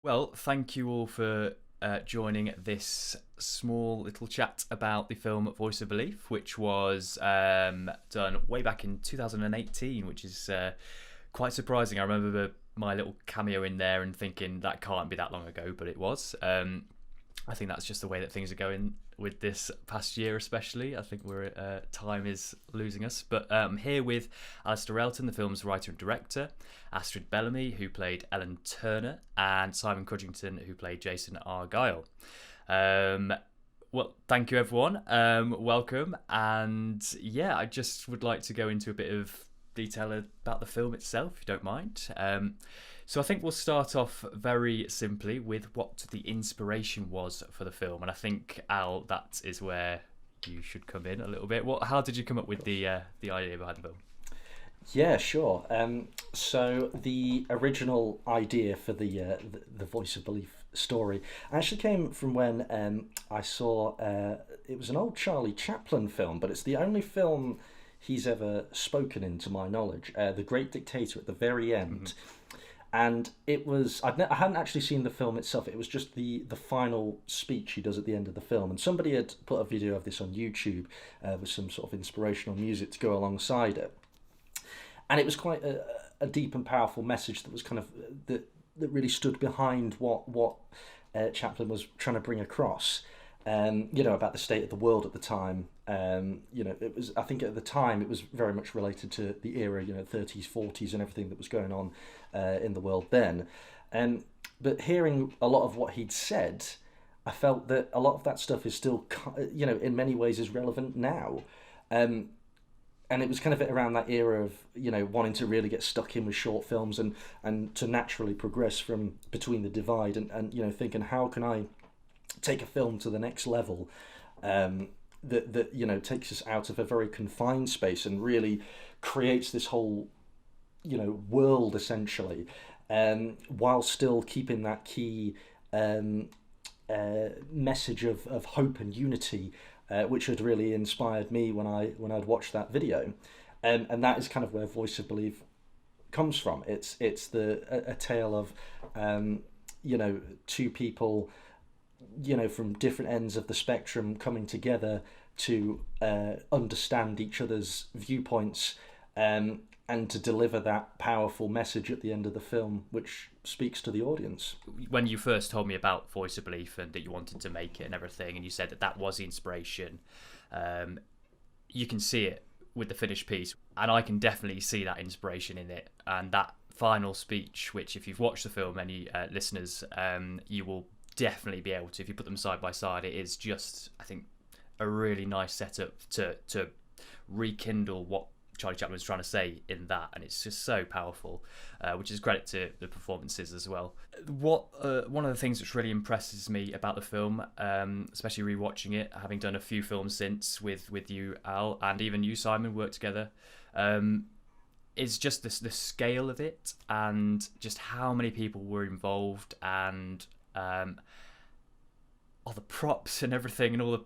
Well, thank you all for joining this small little chat about the film Voice of Belief, which was done way back in 2018, which is quite surprising. I remember my little cameo in there and thinking that can't be that long ago, but it was. I think that's just the way that things are going with this past year, especially. I think we're time is losing us. But here with Alastair Railton, the film's writer and director, Astrid Bellamy, who played Ellen Turner, and Simon Crudgington, who played Jason Argyll. Well, thank you, everyone. Welcome. And yeah, I just would like to go into a bit of detail about the film itself, if you don't mind. So I think we'll start off very simply with what the inspiration was for the film, and I think Al, that is where you should come in a little bit. How did you come up with the idea behind the film? Yeah, sure. So the original idea for the Voice of Belief story actually came from when I saw it was an old Charlie Chaplin film, but it's the only film he's ever spoken in, to my knowledge. The Great Dictator at the very end. And it was, I hadn't actually seen the film itself. It was just the final speech he does at the end of the film. And somebody had put a video of this on YouTube with some sort of inspirational music to go alongside it. And it was quite a deep and powerful message that was kind of, that really stood behind what Chaplin was trying to bring across. About the state of the world at the time. It was, I think at the time it was very much related to the era, 30s, 40s and everything that was going on in the world then. But hearing a lot of what he'd said, I felt that a lot of that stuff is still, in many ways is relevant now. And it was kind of around that era of, wanting to really get stuck in with short films and to naturally progress from between the divide and thinking, how can I take a film to the next level that takes us out of a very confined space and really creates this whole world essentially, while still keeping that key message of hope and unity, which had really inspired me when I'd watched that video, and that is kind of where Voice of Belief comes from. It's a tale of two people from different ends of the spectrum coming together to understand each other's viewpoints, and to deliver that powerful message at the end of the film, which speaks to the audience. When you first told me about Voice of Belief and that you wanted to make it and everything, and you said that was the inspiration, you can see it with the finished piece, and I can definitely see that inspiration in it. And that final speech, which if you've watched the film, any listeners, you will definitely be able to, if you put them side by side, it is just, I think, a really nice setup to rekindle what Charlie Chaplin was trying to say in that, and it's just so powerful, which is credit to the performances as well. One of the things which really impresses me about the film, especially rewatching it, having done a few films since with you, Al, and even you, Simon, worked together, is just the scale of it and just how many people were involved, and all the props and everything, and all the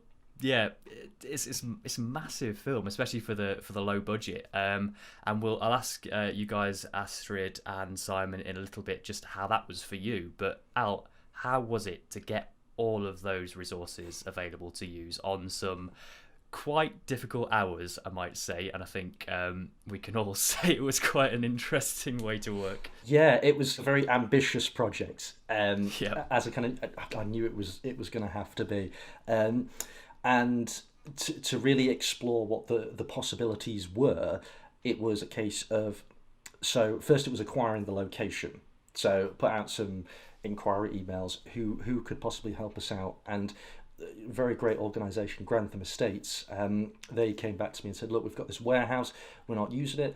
it's a massive film, especially for the low budget. And I'll ask you guys, Astrid and Simon, in a little bit just how that was for you. But Al, how was it to get all of those resources available to use on some quite difficult hours, I might say, and I think we can all say it was quite an interesting way to work. Yeah, it was a very ambitious project. Yeah. As a kind of, I knew it was going to have to be, and to really explore what the possibilities were, it was a case of, so first it was acquiring the location. So put out some inquiry emails, who could possibly help us out, and very great organisation, Grantham Estates, they came back to me and said, look, we've got this warehouse, we're not using it,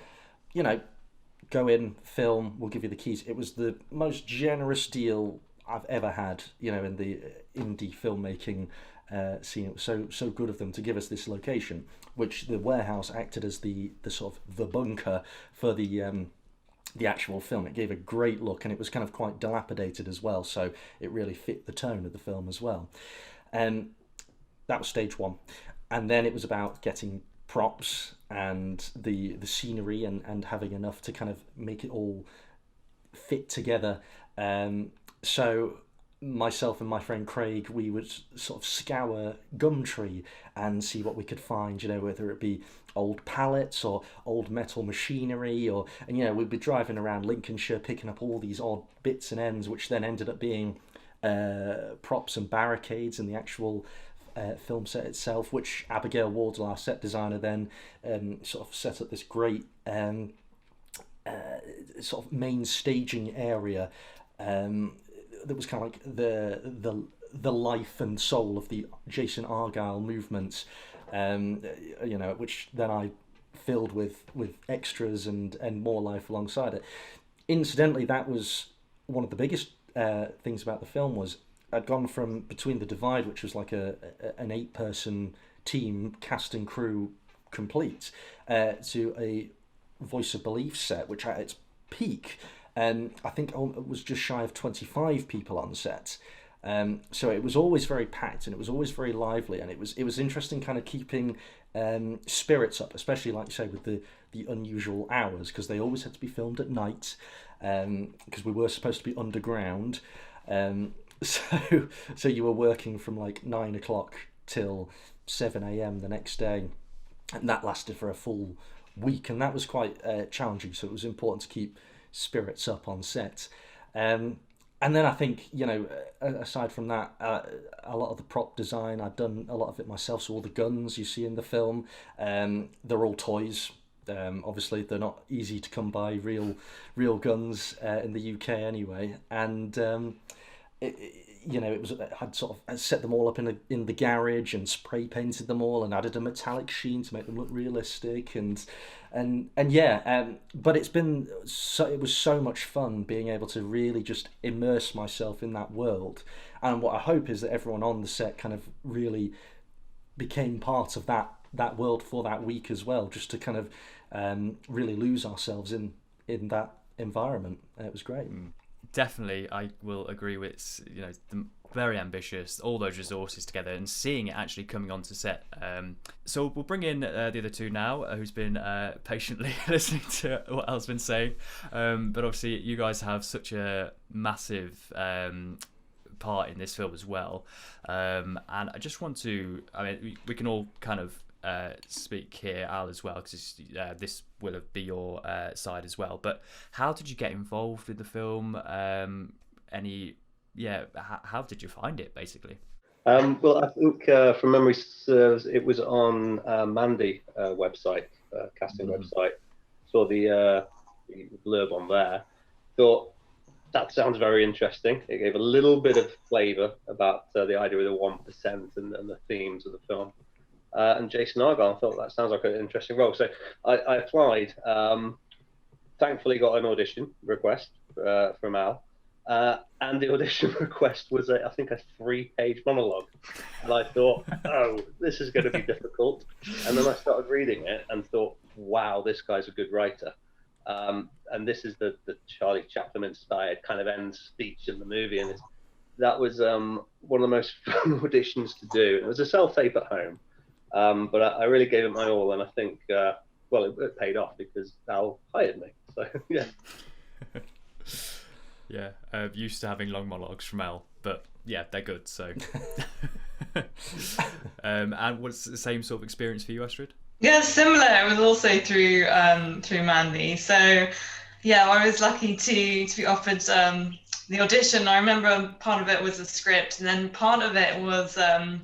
go in, film, we'll give you the keys. It was the most generous deal I've ever had, in the indie filmmaking scene. It was so good of them to give us this location, which the warehouse acted as the sort of the bunker for the actual film. It gave a great look, and it was kind of quite dilapidated as well, so it really fit the tone of the film as well. That was stage one, and then it was about getting props and the scenery and having enough to kind of make it all fit together. So myself and my friend Craig, we would sort of scour Gumtree and see what we could find, whether it be old pallets or old metal machinery, and we'd be driving around Lincolnshire picking up all these odd bits and ends, which then ended up being props and barricades in the actual film set itself, which Abigail Wardle, our set designer, then sort of set up this great sort of main staging area that was kind of like the life and soul of the Jason Argyll movement, which then I filled with extras and more life alongside it. Incidentally, that was one of the biggest things about the film. Was I'd gone from Between the Divide, which was like an 8-person team, cast and crew complete, to a Voice of Belief set, which at its peak, I think it was just shy of 25 people on set. So it was always very packed, and it was always very lively, and it was interesting kind of keeping spirits up, especially like you say with the unusual hours, because they always had to be filmed at night, because we were supposed to be underground. So you were working from like 9 o'clock till 7 a.m. the next day, and that lasted for a full week, and that was quite challenging. So it was important to keep spirits up on set. And then I think, aside from that, a lot of the prop design, I'd done a lot of it myself. So all the guns you see in the film, they're all toys. Obviously, they're not easy to come by, real guns in the UK anyway. And I'd sort of set them all up in the garage and spray painted them all and added a metallic sheen to make them look realistic, but it was so much fun being able to really just immerse myself in that world. And what I hope is that everyone on the set kind of really became part of that world for that week as well, just to kind of really lose ourselves in that environment. It was great. Definitely, I will agree with very ambitious, all those resources together, and seeing it actually coming onto set. So we'll bring in the other two now, who's been patiently listening to what Al's been saying. But obviously, you guys have such a massive part in this film as well, and I just want to. I mean, we can all kind of speak here, Al, as well, because this will be your side as well. But how did you get involved with the film? How did you find it, basically? Well, I think from memory serves, it was on Mandy website, casting website. Saw the blurb on there. Thought that sounds very interesting. It gave a little bit of flavour about the idea of the 1% and the themes of the film. And Jason Argyll, I thought that sounds like an interesting role. So I applied. Thankfully, got an audition request from Al. And the audition request was, I think, a 3-page monologue. And I thought, oh, this is going to be difficult. And then I started reading it and thought, wow, this guy's a good writer. And this is the Charlie Chaplin-inspired kind of end speech in the movie. And that was one of the most fun auditions to do. It was a self-tape at home. But I really gave it my all. And I think, it paid off because Al hired me. So, yeah. Yeah, used to having long monologues from Al, but yeah, they're good. So, and was it the same sort of experience for you, Astrid? Yeah, similar. It was also through Mandy. So, yeah, I was lucky to be offered the audition. I remember part of it was a script, and then part of it was an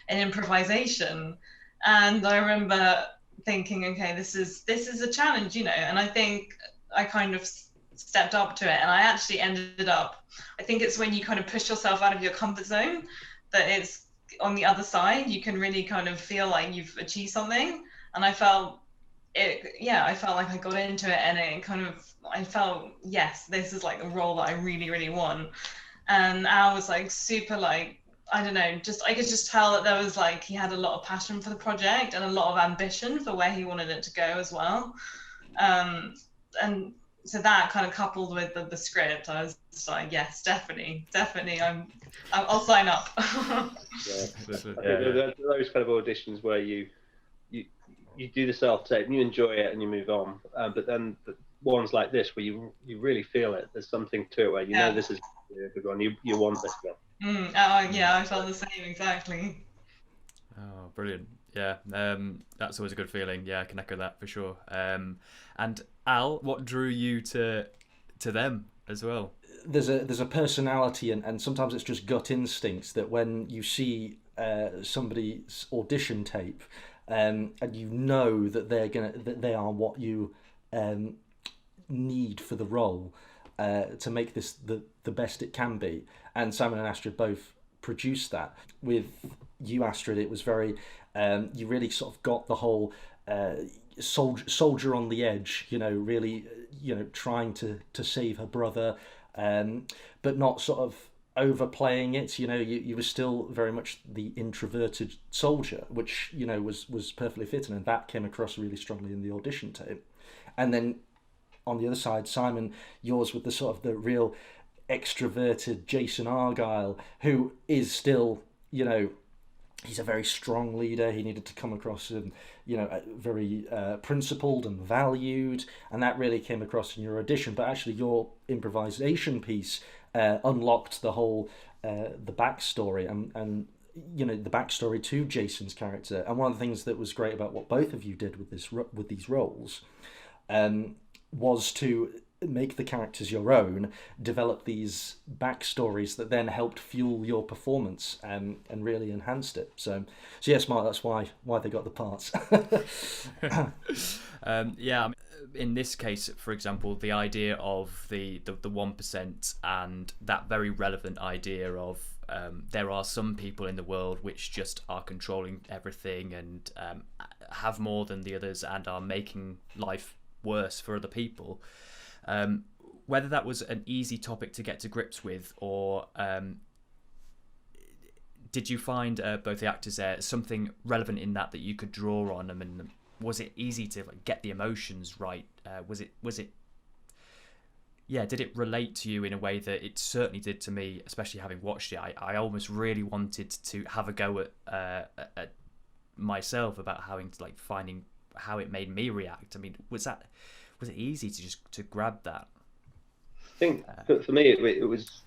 improvisation. And I remember thinking, okay, this is a challenge, and I think I kind of stepped up to it, and I actually ended up, I think it's when you kind of push yourself out of your comfort zone that it's on the other side you can really kind of feel like you've achieved something. And I felt like I got into it, and I felt, yes, this is like the role that I really, really want. And Al was like super, like, I don't know, I could just tell that there was like, he had a lot of passion for the project and a lot of ambition for where he wanted it to go as well. And so that kind of coupled with the script, I was just like, yes, definitely, I'll sign up. Those kind of auditions where you do the self-tape and you enjoy it and you move on, but then the ones like this where you really feel it, there's something to it where you know this is a good one. You want this one. Yeah, I felt the same exactly. Oh, brilliant. Yeah, that's always a good feeling. Yeah, I can echo that for sure. And Al, what drew you to them as well? There's a personality, and sometimes it's just gut instincts that when you see somebody's audition tape, and you know that that they are what you need for the role to make this the best it can be. And Simon and Astrid both produced that. With you, Astrid, it was very you really sort of got the whole soldier on the edge, really trying to save her brother, but not sort of overplaying it. You were still very much the introverted soldier, which was perfectly fitting, and that came across really strongly in the audition tape. And then on the other side, Simon, yours with the sort of the real extroverted Jason Argyll, who is still, he's a very strong leader. He needed to come across as, very principled and valued, and that really came across in your audition. But actually, your improvisation piece unlocked the whole the backstory and the backstory to Jason's character. And one of the things that was great about what both of you did with these roles was to make the characters your own, develop these backstories that then helped fuel your performance and really enhanced it. So yes, Mark, that's why they got the parts. Yeah, in this case, for example, the idea of the 1% and that very relevant idea of there are some people in the world which just are controlling everything and have more than the others and are making life worse for other people. Whether that was an easy topic to get to grips with, or did you find both the actors there something relevant in that you could draw on? I mean, was it easy to get the emotions right? Was it? Yeah, did it relate to you in a way that it certainly did to me, especially having watched it? I almost really wanted to have a go at myself about finding how it made me react. I mean, was it easy to grab that? I think for me it was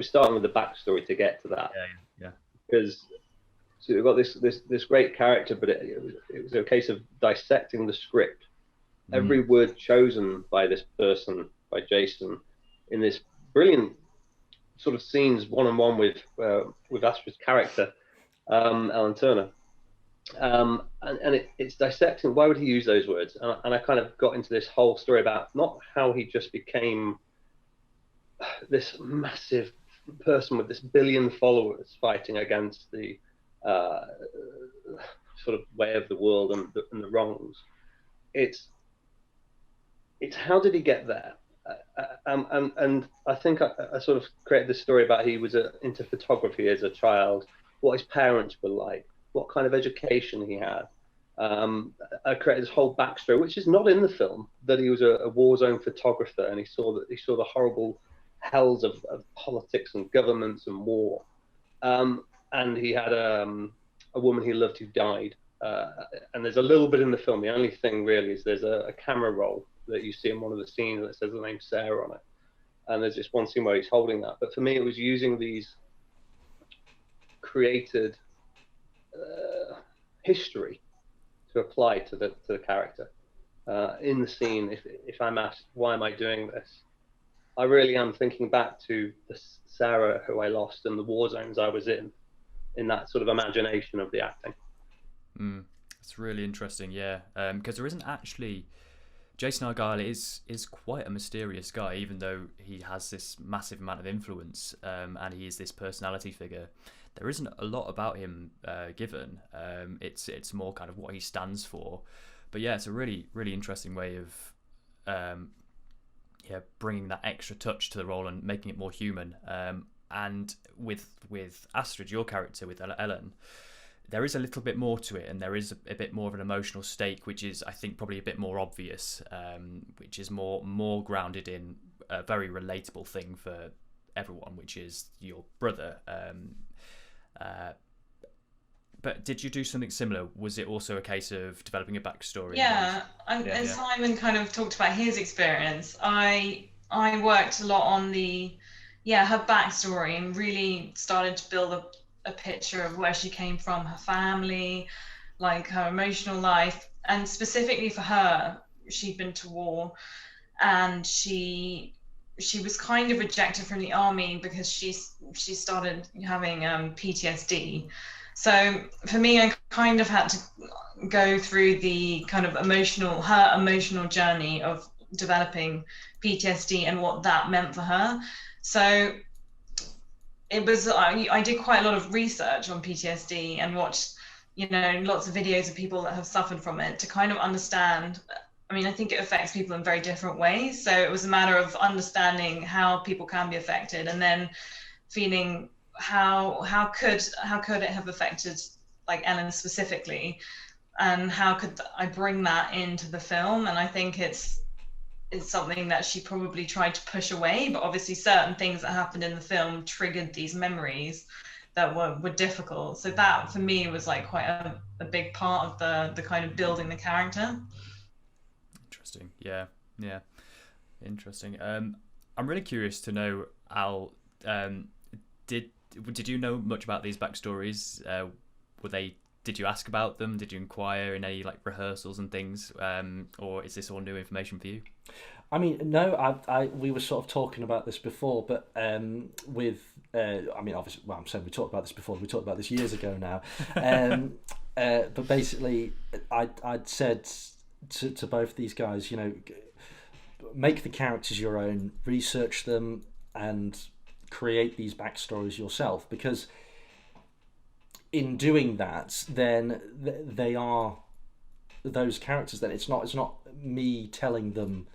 starting with the backstory to get to that. Yeah. Because so we've got this great character, but it was a case of dissecting the script. Every word chosen by this person, by Jason, in this brilliant sort of scenes one-on-one with Astrid's character, Alan Turner. And it's dissecting why would he use those words, and I kind of got into this whole story about not how he just became this massive person with this billion followers fighting against the sort of way of the world and the wrongs. It's how did he get there? And I think I sort of created this story about he was into photography as a child, what his parents were like, what kind of education he had. I created this whole backstory, which is not in the film, that he was a war zone photographer and he saw the horrible hells of politics and governments and war. And he had a woman he loved who died. And there's a little bit in the film. The only thing really is there's a camera roll that you see in one of the scenes that says the name Sarah on it. And there's just one scene where he's holding that. But for me, it was using these created history to apply to the character in the scene. If I'm asked why am I doing this, I really am thinking back to the Sarah who I lost and the war zones I was in that sort of imagination of the acting. It's really interesting, yeah, because there isn't actually. Jason Argyll is quite a mysterious guy, even though he has this massive amount of influence and he is this personality figure. There isn't a lot about him given. It's more kind of what he stands for. But yeah, it's a really, really interesting way of bringing that extra touch to the role and making it more human. And with Astrid, your character, with Ellen, there is a little bit more to it, and there is a bit more of an emotional stake, which is, I think, probably a bit more obvious, which is more grounded in a very relatable thing for everyone, which is your brother. But did you do something similar? Was it also a case of developing a backstory? Yeah, and Simon kind of talked about his experience. I worked a lot on the her backstory, and really started to build a picture of where she came from, her family, like her emotional life. And specifically for her, she'd been to war, and she was kind of rejected from the army because she started having PTSD. So for me, I kind of had to go through the kind of her emotional journey of developing PTSD and what that meant for her. So it was, I did quite a lot of research on PTSD and watched, lots of videos of people that have suffered from it to kind of understand. I mean, I think it affects people in very different ways. So it was a matter of understanding how people can be affected, and then feeling how could it have affected like Ellen specifically, and how could I bring that into the film. And I think it's something that she probably tried to push away, but obviously certain things that happened in the film triggered these memories that were difficult. So that for me was like quite a big part of the kind of building the character. Interesting. Yeah. Interesting. I'm really curious to know, Al, did you know much about these backstories? Did you ask about them? Did you inquire in any like rehearsals and things, or is this all new information for you? I mean, no, we were sort of talking about this before, but I mean, obviously, well, I'm saying we talked about this before. We talked about this years ago now, but basically, I'd said to both these guys, make the characters your own, research them, and create these backstories yourself, because in doing that, then they are those characters. Then it's not me telling them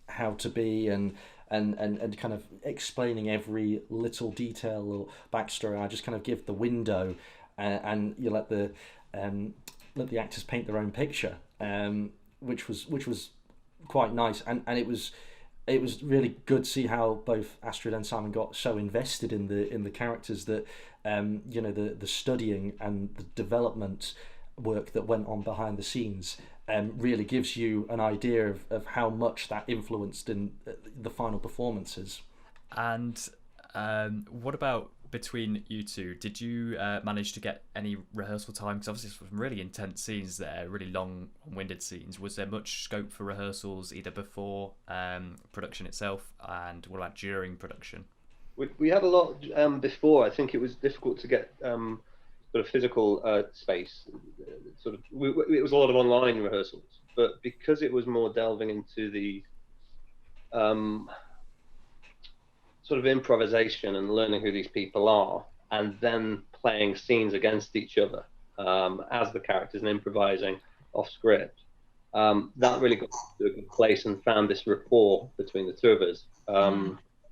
how to be and kind of explaining every little detail or backstory. I just kind of give the window, and you let the actors paint their own picture, which was quite nice, and it was really good to see how both Astrid and Simon got so invested in the characters that the studying and the development work that went on behind the scenes really gives you an idea of how much that influenced in the final performances. And what about between you two? Did you manage to get any rehearsal time? Because obviously some really intense scenes there, really long-winded scenes. Was there much scope for rehearsals either before production itself, and what about during production? We had a lot before. I think it was difficult to get sort of physical space. It was a lot of online rehearsals, but because it was more delving into the sort of improvisation and learning who these people are, and then playing scenes against each other as the characters and improvising off script, that really got to a good place and found this rapport between the two of us.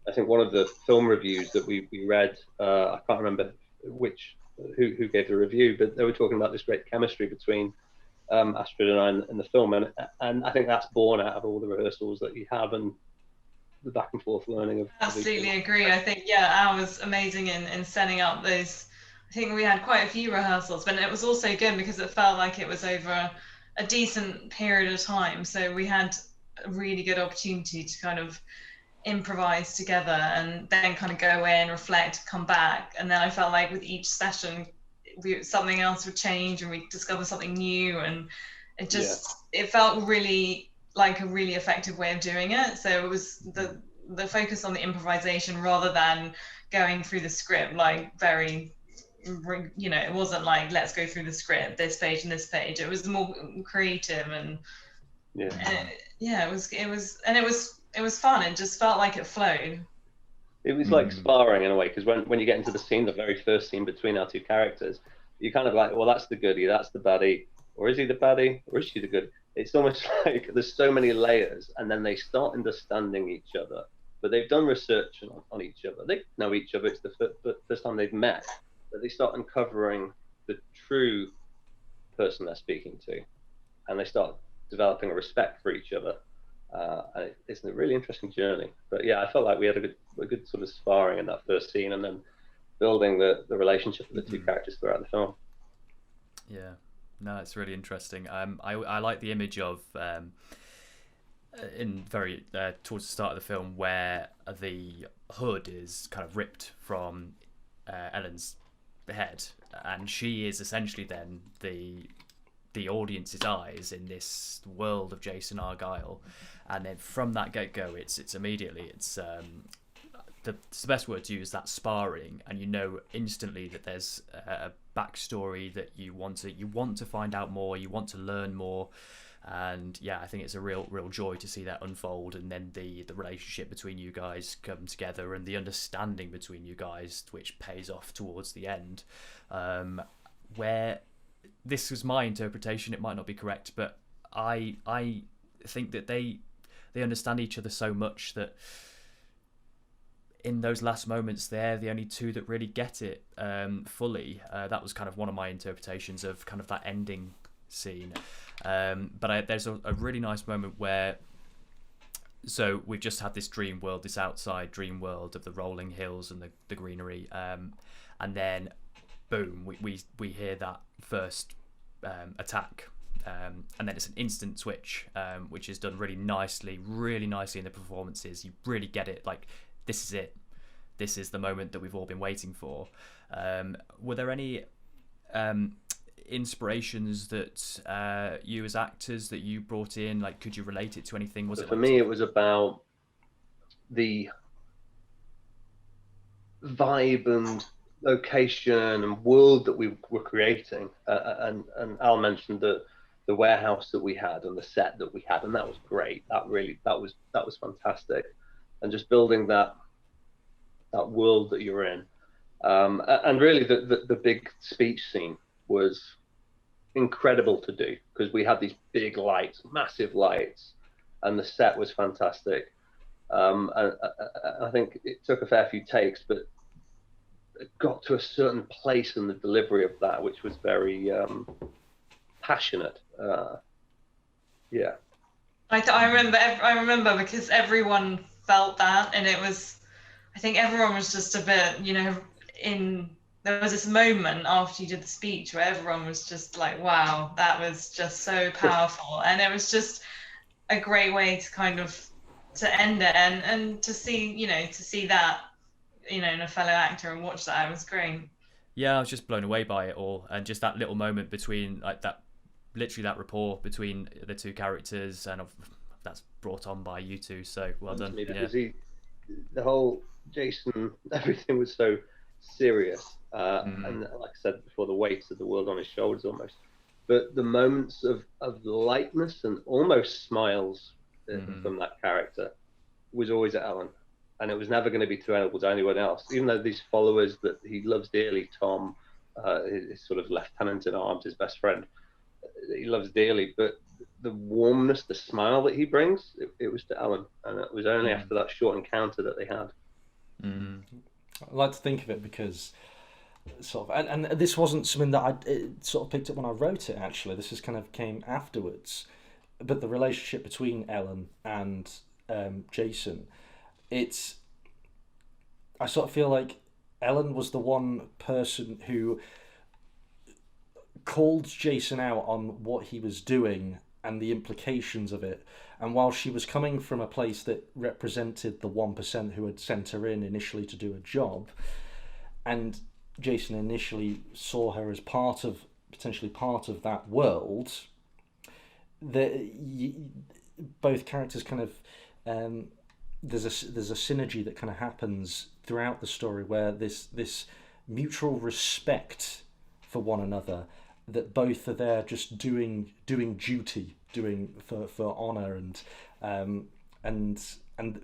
I think one of the film reviews that we read, I can't remember who gave the review, but they were talking about this great chemistry between Astrid and I in the film, and I think that's born out of all the rehearsals that you have and the back and forth learning of. Absolutely agree. I think Al was amazing in setting up those. I think we had quite a few rehearsals, but it was also good because it felt like it was over a decent period of time. So we had a really good opportunity to kind of improvise together and then kind of go in, reflect, come back. And then I felt like with each session, something else would change and we discover something new. And it just, it felt really like a really effective way of doing it. So it was the focus on the improvisation rather than going through the script, like very, it wasn't like, let's go through the script, this page and this page. It was more creative and it was fun. It just felt like it flowed. It was like sparring in a way, because when you get into the scene, the very first scene between our two characters, you're kind of like, well, that's the goodie, that's the baddie, or is he the baddie, or is she the good? It's almost like there's so many layers, and then they start understanding each other, but they've done research on each other. They know each other. It's the first time they've met, but they start uncovering the true person they're speaking to, and they start developing a respect for each other. And it's a really interesting journey. But yeah, I felt like we had a good sort of sparring in that first scene, and then building the relationship of the two characters throughout the film. Yeah, no, it's really interesting. I like the image of in very towards the start of the film, where the hood is kind of ripped from Ellen's head, and she is essentially then the audience's eyes in this world of Jason Argyll, and then from that get-go, it's immediately the best word to use, that sparring, and you know instantly that there's a backstory that you want to find out more, you want to learn more. And yeah, I think it's a real joy to see that unfold, and then the relationship between you guys come together, and the understanding between you guys, which pays off towards the end, where this was my interpretation. It might not be correct, but I think that they understand each other so much that in those last moments they're the only two that really get it fully. That was kind of one of my interpretations of kind of that ending scene. But there's a really nice moment where, so we've just had this dream world, this outside dream world of the rolling hills and the greenery, and then boom, we hear that first attack, and then it's an instant switch, which is done really nicely in the performances. You really get it, like, this is it, this is the moment that we've all been waiting for. Were there any inspirations that you as actors that you brought in, like, could you relate it to anything? Was it for me, it was about the vibe and location and world that we were creating, and Al mentioned the warehouse that we had and the set that we had, and that was great. That was fantastic, and just building that world that you're in, and really the big speech scene was incredible to do, because we had these big lights, massive lights, and the set was fantastic. And I think it took a fair few takes, but it got to a certain place in the delivery of that, which was very passionate. Yeah. I remember because everyone felt that, and it was, I think everyone was just a bit, there was this moment after you did the speech where everyone was just like, wow, that was just so powerful. And it was just a great way to kind of to end it, and to see that, in a fellow actor and watch that. It was great. Yeah, I was just blown away by it all, and just that little moment between, like, that, literally that rapport between the two characters, and that's brought on by you two, so well done. Yeah. The whole Jason, everything was so serious, and like I said before, the weight of the world on his shoulders almost, but the moments of lightness and almost smiles from that character was always at Ellen, and it was never going to be available to anyone else, even though these followers that he loves dearly, Tom, his sort of lieutenant in arms, his best friend, he loves dearly, but the warmness, the smile that he brings, it was to Ellen, and it was only after that short encounter that they had. I like to think of it because sort of, and this wasn't something that I sort of picked up when I wrote it, actually. This is kind of came afterwards, but the relationship between Ellen and Jason, I sort of feel like Ellen was the one person who called Jason out on what he was doing and the implications of it. And while she was coming from a place that represented the 1% who had sent her in initially to do a job, and Jason initially saw her as potentially part of that world, both characters kind of, there's a synergy that kind of happens throughout the story, where this mutual respect for one another, that both are there just doing duty, doing for honor, and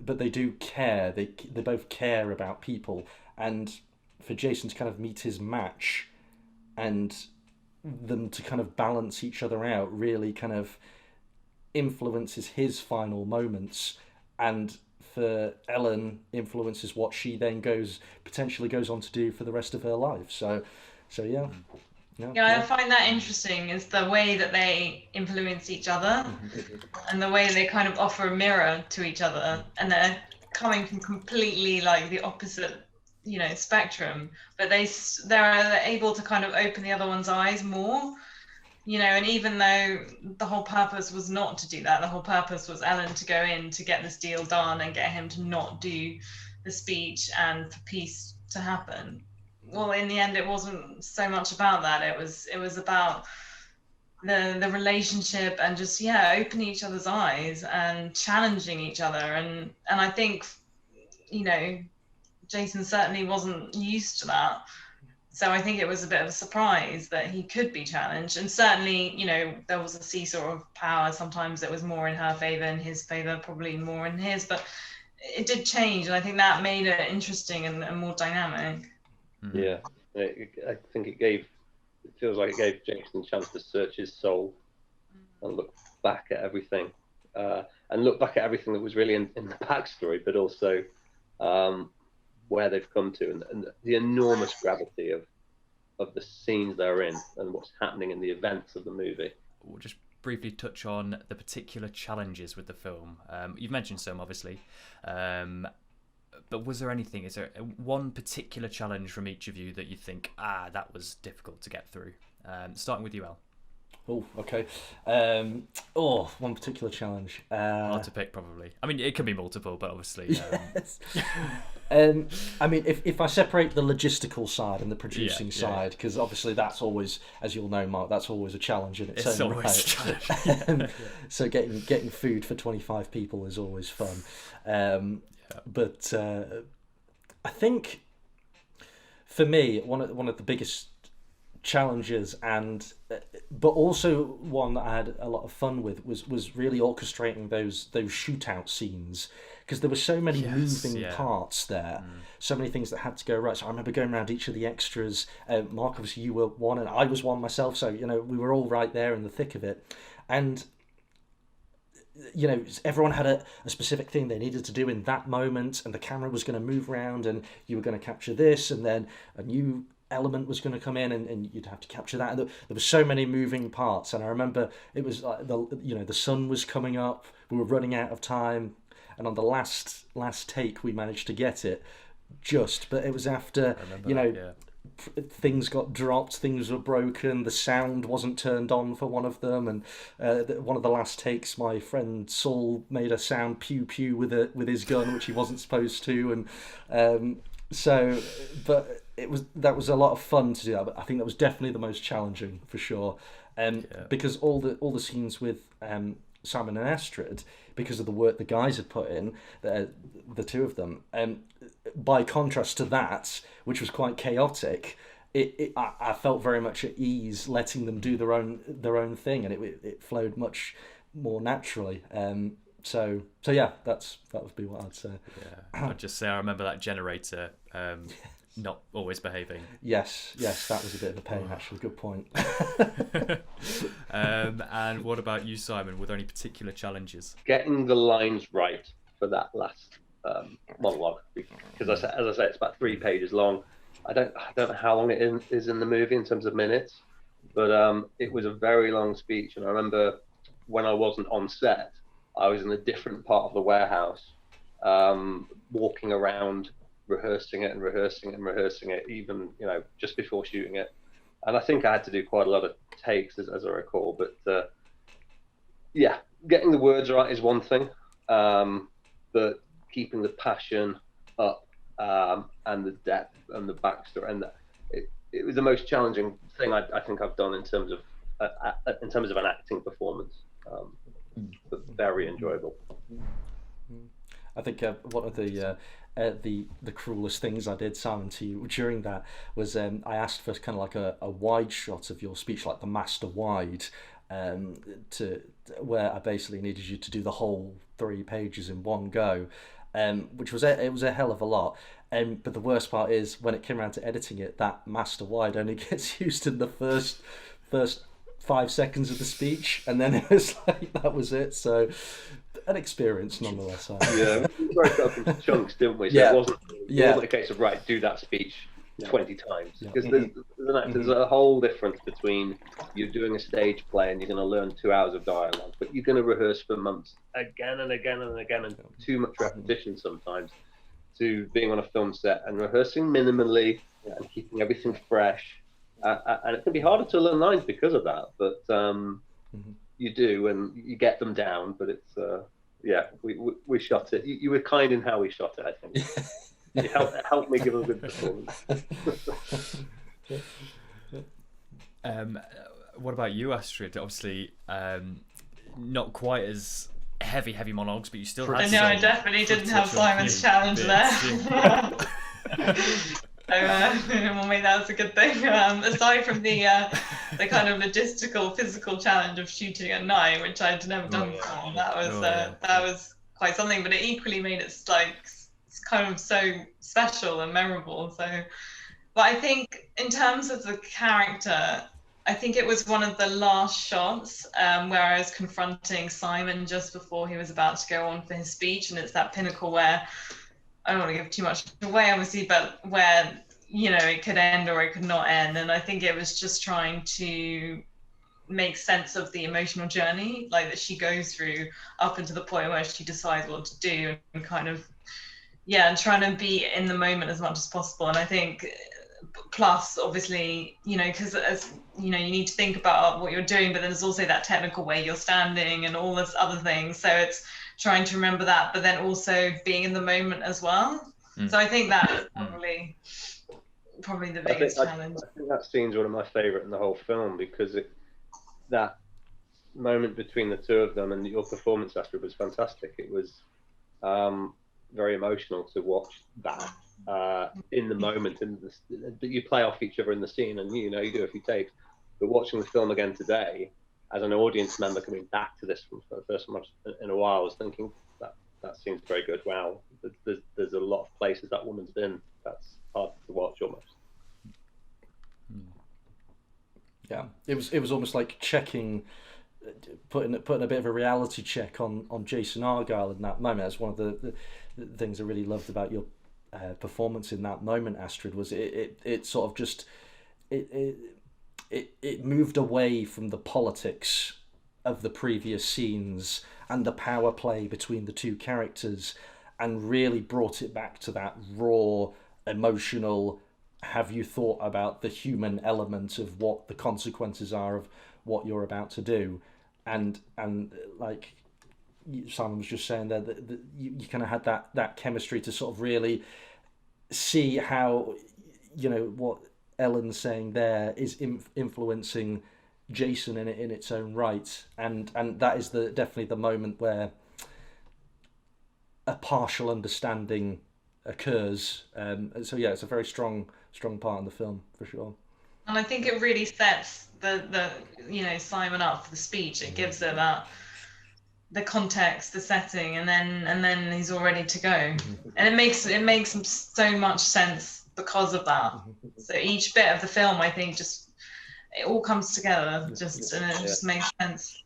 but they do care. They both care about people, and for Jason to kind of meet his match, and them to kind of balance each other out, really kind of influences his final moments, and for Ellen influences what she then potentially goes on to do for the rest of her life. So yeah. Yeah, I find that interesting, is the way that they influence each other, and the way they kind of offer a mirror to each other, and they're coming from completely like the opposite, spectrum, but they're able to kind of open the other one's eyes more. and even though the whole purpose was not to do that, the whole purpose was Ellen to go in to get this deal done and get him to not do the speech and for peace to happen. Well, in the end, it wasn't so much about that. It was about the relationship and just opening each other's eyes and challenging each other. And I think, Jason certainly wasn't used to that. So I think it was a bit of a surprise that he could be challenged. And certainly, there was a seesaw of power. Sometimes it was more in her favor, in his favor, probably more in his. But it did change. And I think that made it interesting and more dynamic. Yeah, I think it feels like it gave Jason a chance to search his soul and look back at everything. And look back at everything that was really in the backstory, but also where they've come to, and the enormous gravity of the scenes they're in and what's happening in the events of the movie. We'll just briefly touch on the particular challenges with the film. You've mentioned some, obviously, but was there anything? Is there one particular challenge from each of you that you think, that was difficult to get through? Starting with you, Al. Oh, okay. One particular challenge. Hard to pick, probably. I mean, it can be multiple, but obviously. Yes. I mean, if I separate the logistical side and the producing side, because obviously that's always, as you'll know, Mark, that's always a challenge in its own right. So getting food for 25 people is always fun. But I think for me, one of the biggest challenges, but also one that I had a lot of fun with, was really orchestrating those shootout scenes, because there were so many moving parts there, so many things that had to go right. So I remember going around each of the extras. Mark, obviously you were one and I was one myself, so we were all right there in the thick of it, and everyone had a specific thing they needed to do in that moment, and the camera was going to move around and you were going to capture this, and then a new element was going to come in and you'd have to capture that, and there were so many moving parts. And I remember it was like the sun was coming up, we were running out of time, and on the last take we managed to get it but it was after things got dropped, things were broken, the sound wasn't turned on for one of them, and one of the last takes my friend Saul made a sound pew pew with his gun, which he wasn't supposed to, and but that was a lot of fun to do that. But I think that was definitely the most challenging for sure, because all the scenes with Simon and Astrid, because of the work the guys had put in, the two of them, by contrast to that, which was quite chaotic, I felt very much at ease letting them do their own thing, and it flowed much more naturally. So yeah, that would be what I'd say. Yeah, I'd just say I remember that generator not always behaving. Yes, that was a bit of a pain, actually. Good point. And what about you, Simon? Were there any particular challenges? Getting the lines right for that last monologue, because as I say, it's about 3 pages long. I don't know how long it is in the movie in terms of minutes, but it was a very long speech. And I remember when I wasn't on set, I was in a different part of the warehouse, walking around, rehearsing it, even just before shooting it. And I think I had to do quite a lot of takes, as I recall. But getting the words right is one thing, but keeping the passion up, and the depth and the backstory, and it was the most challenging thing I think I've done in terms of an acting performance, but very enjoyable. I think one of the cruelest things I did, Simon, to you during that was I asked for kind of like a wide shot of your speech, like the master wide, where I basically needed you to do the whole 3 pages in one go, which was it was a hell of a lot. But the worst part is when it came around to editing it, that master wide only gets used in the first 5 seconds of the speech, and then it was like that was it. So an experience nonetheless. Yeah, we broke up into chunks, didn't we? So it wasn't a case of do that speech 20 times, because there's a whole difference between you doing a stage play and you're going to learn 2 hours of dialogue, but you're going to rehearse for months again and again and again, and too much repetition sometimes, to being on a film set and rehearsing minimally and keeping everything fresh and it can be harder to learn lines because of that. But you do, and you get them down. But it's we shot it. You were kind in how we shot it, I think. You helped me give a good performance. What about you, Astrid? Obviously, not quite as heavy monologues, but you still had. I definitely didn't have Simon's challenge there. Well, maybe that's a good thing. Aside from the kind of logistical, physical challenge of shooting at night, which I'd never done before, that was quite something. But it equally made it it's kind of so special and memorable. So, but I think in terms of the character, I think it was one of the last shots where I was confronting Simon just before he was about to go on for his speech, and it's that pinnacle where I don't want to give too much away, obviously, but where, it could end or it could not end. And I think it was just trying to make sense of the emotional journey, like that she goes through up until the point where she decides what to do, and kind of, and trying to be in the moment as much as possible. And I think, plus, obviously, because as you need to think about what you're doing, but then there's also that technical way you're standing and all this other things. So it's trying to remember that, but then also being in the moment as well. So I think that's probably the biggest challenge. I think that scene's one of my favourite in the whole film, because that moment between the two of them, and your performance, Astrid, was fantastic. It was very emotional to watch that in the moment, and you play off each other in the scene, and you do a few takes. But watching the film again today, as an audience member coming back to this for the first time in a while, I was thinking that seems very good. Wow, there's a lot of places that woman's been. That's hard to watch almost. Yeah, it was almost like checking, putting a bit of a reality check on Jason Argyll in that moment. That's one of the things I really loved about your performance in that moment, Astrid, was it sort of just it moved away from the politics of the previous scenes and the power play between the two characters, and really brought it back to that raw, emotional, have you thought about the human element of what the consequences are of what you're about to do. And like Simon was just saying there, that you kind of had that chemistry to sort of really see how, what Ellen's saying there is influencing Jason in its own right, and that is definitely the moment where a partial understanding occurs. So yeah, it's a very strong part in the film for sure. And I think it really sets the Simon up for the speech. It gives it the context, the setting, and then he's all ready to go. And it makes so much sense because of that. So each bit of the film, I think, it all comes together, and it just makes sense.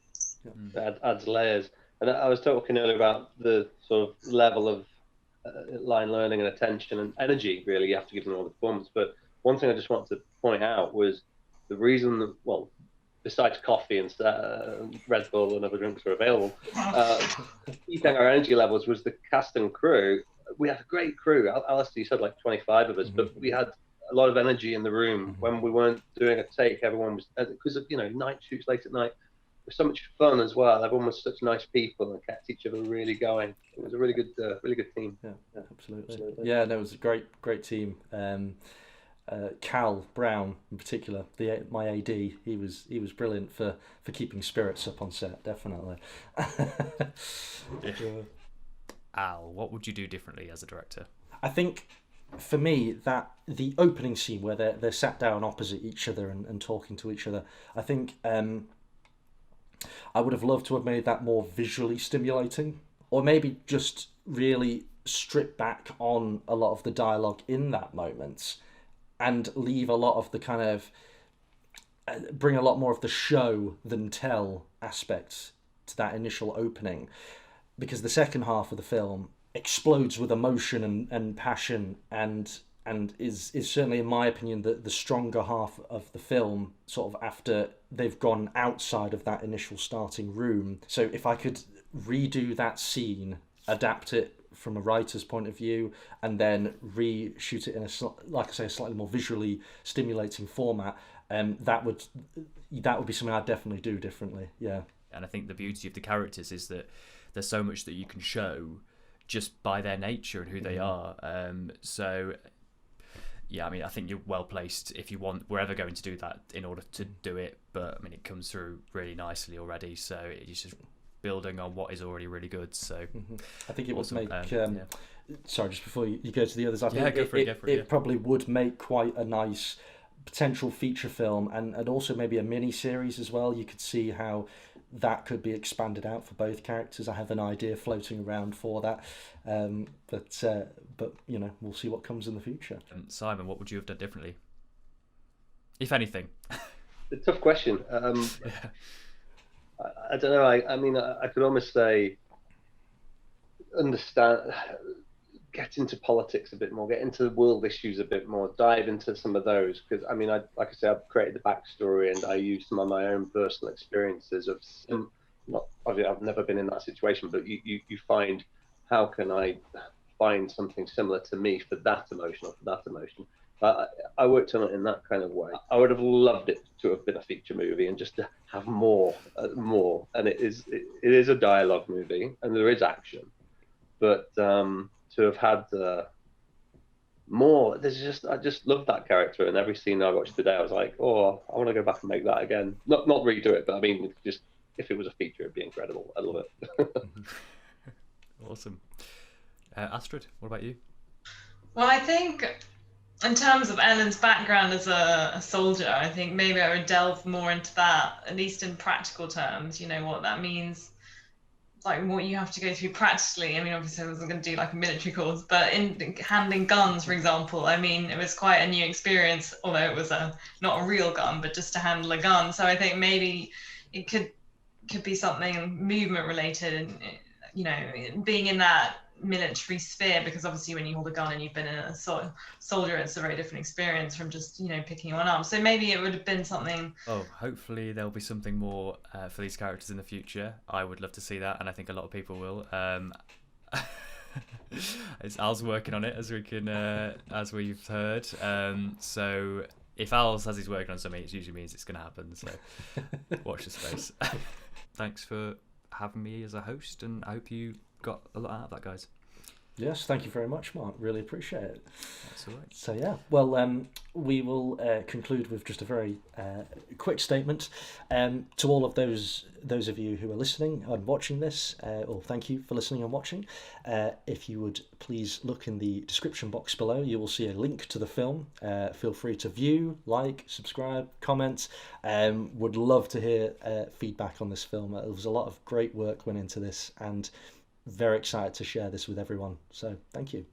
It adds layers. And I was talking earlier about the sort of level of line learning and attention and energy, really, you have to give them all the performance. But one thing I just wanted to point out was the reason that, besides coffee and Red Bull and other drinks were available, keeping our energy levels was the cast and crew. We had a great crew. Alastair, you said like 25 of us, but we had a lot of energy in the room. When we weren't doing a take, everyone was, because of night shoots late at night, it was so much fun as well. Everyone was such nice people and kept each other really going. It was a really good team. Yeah, absolutely. Yeah, no, it was a great team. Cal Brown in particular, my AD, he was brilliant for keeping spirits up on set, definitely. Al, what would you do differently as a director? I think for me that the opening scene where they're sat down opposite each other and talking to each other, I think I would have loved to have made that more visually stimulating, or maybe just really strip back on a lot of the dialogue in that moment and leave a lot of the kind of bring a lot more of the show than tell aspects to that initial opening, because the second half of the film explodes with emotion and passion and is certainly, in my opinion, the stronger half of the film, sort of after they've gone outside of that initial starting room. So if I could redo that scene, adapt it from a writer's point of view, and then reshoot it in a slightly more visually stimulating format, that would be something I'd definitely do differently. Yeah. And I think the beauty of the characters is that there's so much that you can show just by their nature and who they are. So yeah, I mean, I think you're well placed if you want. We're ever going to do that in order to do it, but I mean, it comes through really nicely already. So it's just building on what is already really good. So I think it awesome. would make. Sorry, just before you go to the others, I think it probably would make quite a nice potential feature film, and also maybe a mini series as well. You could see how that could be expanded out for both characters. I have an idea floating around for that, but you know, we'll see what comes in the future. Simon, what would you have done differently, if anything? A tough question. I don't know. I mean, I could almost say get into politics a bit more, get into the world issues a bit more, dive into some of those, because I mean, like I said, I've created the backstory and I use some of my own personal experiences of not obviously I've never been in that situation, but you find, how can I find something similar to me for that emotion or for that emotion. I worked on it in that kind of way. I would have loved it to have been a feature movie and just to have more, and it is a dialogue movie and there is action, but to have had more, I just love that character, and every scene I watched today I was like, oh, I want to go back and make that again. Not redo it, but I mean, just if it was a feature it'd be incredible. I love it. Awesome. Astrid, what about you? Well, I think in terms of Ellen's background as a soldier, I think maybe I would delve more into that, at least in practical terms, you know, what that means, like what you have to go through practically. I mean, obviously I wasn't going to do like a military course, but in handling guns, for example, I mean, it was quite a new experience, although it was not a real gun, but just to handle a gun. So I think maybe it could be something movement related, and, you know, being in that military sphere, because obviously when you hold a gun and you've been a soldier, it's a very different experience from just, you know, picking one up. So maybe it would have been something. Hopefully there'll be something more for these characters in the future. I would love to see that, and I think a lot of people will. Al's working on it, as we've heard. So if Al says he's working on something, it usually means it's going to happen. So watch the space. Thanks for having me as a host, and I hope you got a lot out of that, guys. Yes, thank you very much, Mark. Really appreciate it. That's all right. So yeah, well, we will conclude with just a very quick statement to all of those of you who are listening and watching this. Or thank you for listening and watching. If you would please look in the description box below, you will see a link to the film. Feel free to view, like, subscribe, comment. Would love to hear feedback on this film. There was a lot of great work went into this, and very excited to share this with everyone. So thank you.